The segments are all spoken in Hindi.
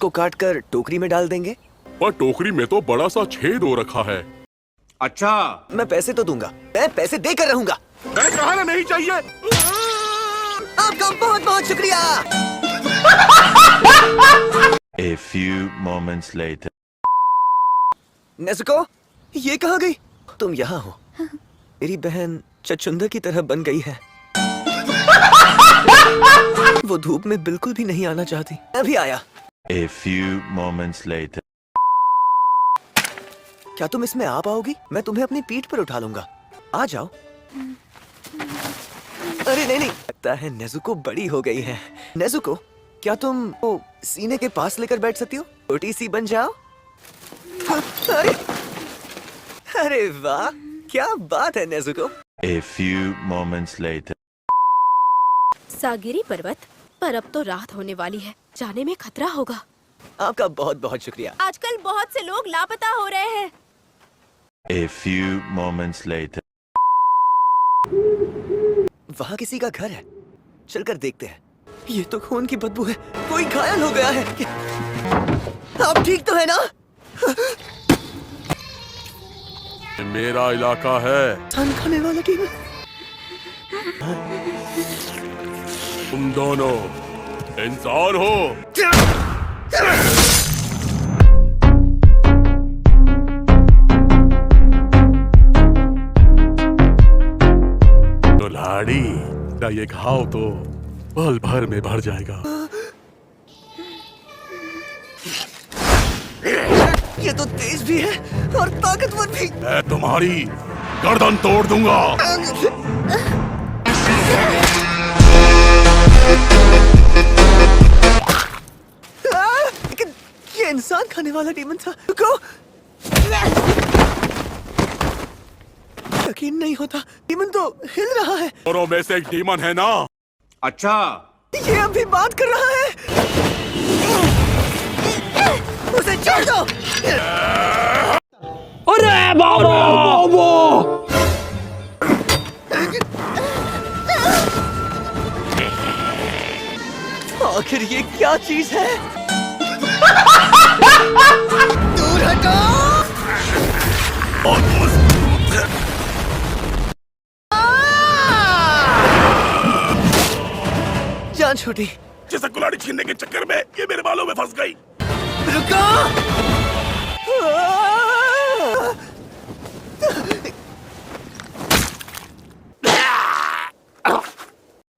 इसको काट कर टोकरी में डाल देंगे। पर टोकरी में तो बड़ा सा छेद हो रखा है। अच्छा, मैं पैसे तो दूंगा, मैं पैसे देकर रहूंगा। मैंने कहा ना नहीं चाहिए। आपका बहुत बहुत शुक्रिया। A few moments later. Nezuko, ये कहाँ गई? तुम यहाँ हो। मेरी बहन चचुंदर की तरह बन गई है। वो धूप में बिल्कुल भी नहीं आना चाहती। मैं भी आया। A few moments later. क्या तुम इसमें आ पाओगी? मैं तुम्हें अपनी पीठ पर उठा लूंगा। आ जाओ। अरे नहीं नहीं, लगता है नेज़ुको बड़ी हो गई है। नेज़ुको, क्या तुम वो सीने के पास लेकर बैठ सकती हो? छोटी सी बन जाओ। अरे अरे वाह, क्या बात है Nezuko. A few moments later. सागिरी पर्वत, पर अब तो रात होने वाली है, जाने में खतरा होगा। आपका बहुत बहुत शुक्रिया। आजकल बहुत से लोग लापता हो रहे हैं। A few moments later. वहाँ किसी का घर है, चलकर देखते हैं। ये तो खून की बदबू है, कोई घायल हो गया है। आप ठीक तो है ना? ये मेरा इलाका है। खान खाने वाला टीम। तुम दोनों इंसान हो। तो लाड़ी का ये घाव तो पल भर में भर जाएगा। ये तो तेज भी है और ताकतवर भी। मैं तुम्हारी गर्दन तोड़ दूंगा। लेकिन ये इंसान खाने वाला डीमन था। रुको। यकीन नहीं होता, डीमन तो हिल रहा है। औरों में से एक डीमन है ना? अच्छा, ये अभी बात कर रहा है। उसे छोड़ दो। अरे बाबू! आखिर ये क्या चीज है? दूर हटो। जान छूटी। जैसे कुल्हाड़ी छीनने के चक्कर में ये मेरे बालों में फंस गई। रुको।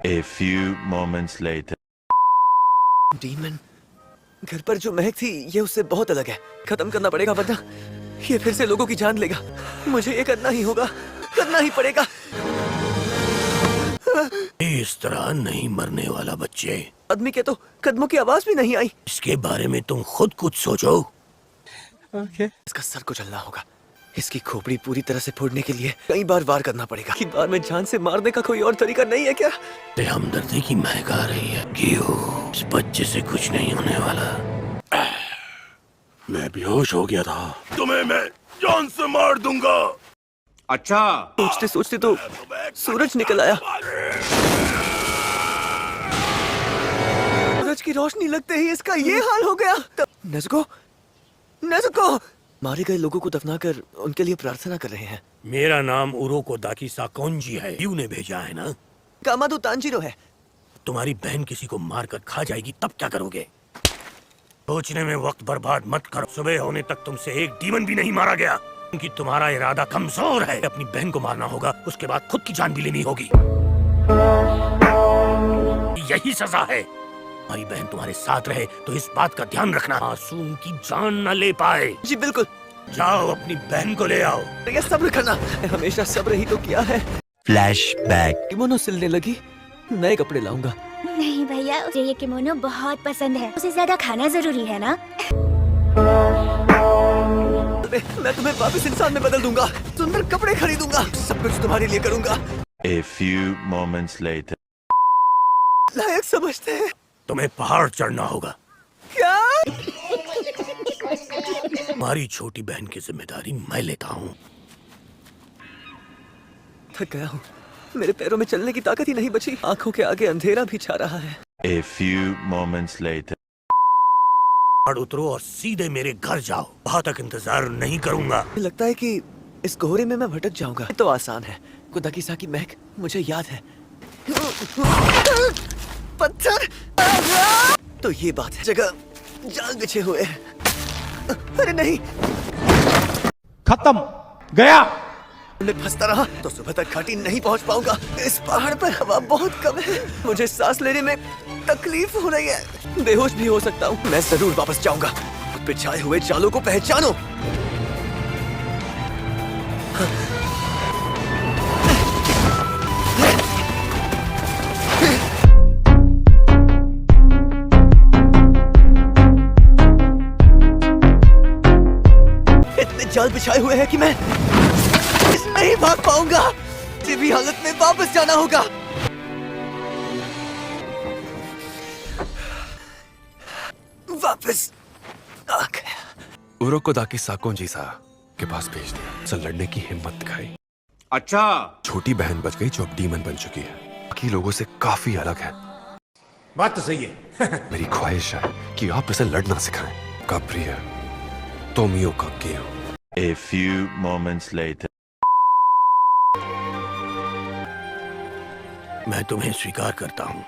A few moments later. Demon, घर पर जो महक थी ये उससे बहुत अलग है। खत्म करना पड़ेगा वरना ये फिर से लोगों की जान लेगा। मुझे ये करना ही होगा, करना ही पड़ेगा। इस तरह नहीं मरने वाला बच्चे। आदमी के तो कदमों की आवाज भी नहीं आई। इसके बारे में तुम खुद कुछ सोचो। इसका सर को चलना होगा। इसकी खोपड़ी पूरी तरह से फोड़ने के लिए कई बार वार करना पड़ेगा। कि बार में जान से मारने का कोई और तरीका नहीं है क्या? ते हमदर्दी की महक आ रही है। गियो, इस बच्चे से कुछ नहीं होने वाला। मैं बेहोश हो गया था। तुम्हें मैं जान से मार दूंगा। अच्छा, सोचते सोचते तो सूरज निकल आया। सूरज की रोशनी लगते ही इसका ये हाल हो गया। Nezuko, Nezuko! मारे गए लोगों को दफनाकर उनके लिए प्रार्थना कर रहे हैं। मेरा नाम उरोको दाकी साकोंजी है। यू ने भेजा है ना? कामादो तांजीरो है। तुम्हारी बहन किसी को मार कर खा जाएगी तब क्या करोगे? सोचने में वक्त बर्बाद मत करो। सुबह होने तक तुमसे एक डीमन भी नहीं मारा गया क्योंकि तुम्हारा इरादा कमजोर है। अपनी बहन को मारना होगा, उसके बाद खुद की जान भी लेनी होगी। यही सजा है। हमारी बहन तुम्हारे साथ रहे तो इस बात का ध्यान रखना मासूम की जान न ले पाए। जी बिल्कुल। जाओ अपनी बहन को ले आओ। ये सब्र करना, हमेशा सब्र ही तो किया है। Flashback. किमोनो सिलने लगी, नए कपड़े लाऊंगा। नहीं भैया, उसे ये किमोनो बहुत पसंद है। उसे ज्यादा खाना जरूरी है ना? मैं तुम्हें वापस इंसान में बदल दूंगा। सुंदर कपड़े खरीदूंगा, सब कुछ तुम्हारे लिए करूंगा। A few moments later. लायक समझते हैं तुम्हें पहाड़ चढ़ना होगा। क्या? तुम्हारी छोटी बहन की जिम्मेदारी मैं लेता हूँ। थक गया हूँ, मेरे पैरों में चलने की ताकत ही नहीं बची। आंखों के आगे अंधेरा भी छा रहा है। A few moments later. उतरो और सीधे मेरे घर जाओ। वहां तक इंतजार नहीं करूंगा। मुझे लगता है कि इस कोहरे में मैं भटक जाऊंगा। तो आसान है। कुदाकिसा की महक मुझे याद है। पत्थर। तो ये बात है, जगह जाल बिछे हुए हैं। अरे नहीं, खत्म गया। मैं फंसता रहा तो सुबह तक घाटी नहीं पहुंच पाऊंगा। इस पहाड़ पर हवा बहुत कम है। मुझे सांस लेने में तकलीफ हो रही है। बेहोश भी हो सकता हूँ। मैं जरूर वापस जाऊंगा। बिछाए हुए जालों को पहचानो। इतने जाल बिछाए हुए हैं कि मैं नहीं भाग पाऊंगा। किसी भी हालत में वापस जाना होगा। वापस आ गया। उरोकोदाकी साकोंजीसा के पास भेज दिया। उसे लड़ने की हिम्मत दिखाई। अच्छा। छोटी बहन बच गई जो अब डीमन बन चुकी है। बाकी लोगों से काफी अलग है। बात तो सही है। मेरी ख्वाहिश है कि आप इसे लड़ना सिखाएं। का प्रिय तोमियो का गेयो। A few moments later. मैं तुम्हें स्वीकार करता हूँ।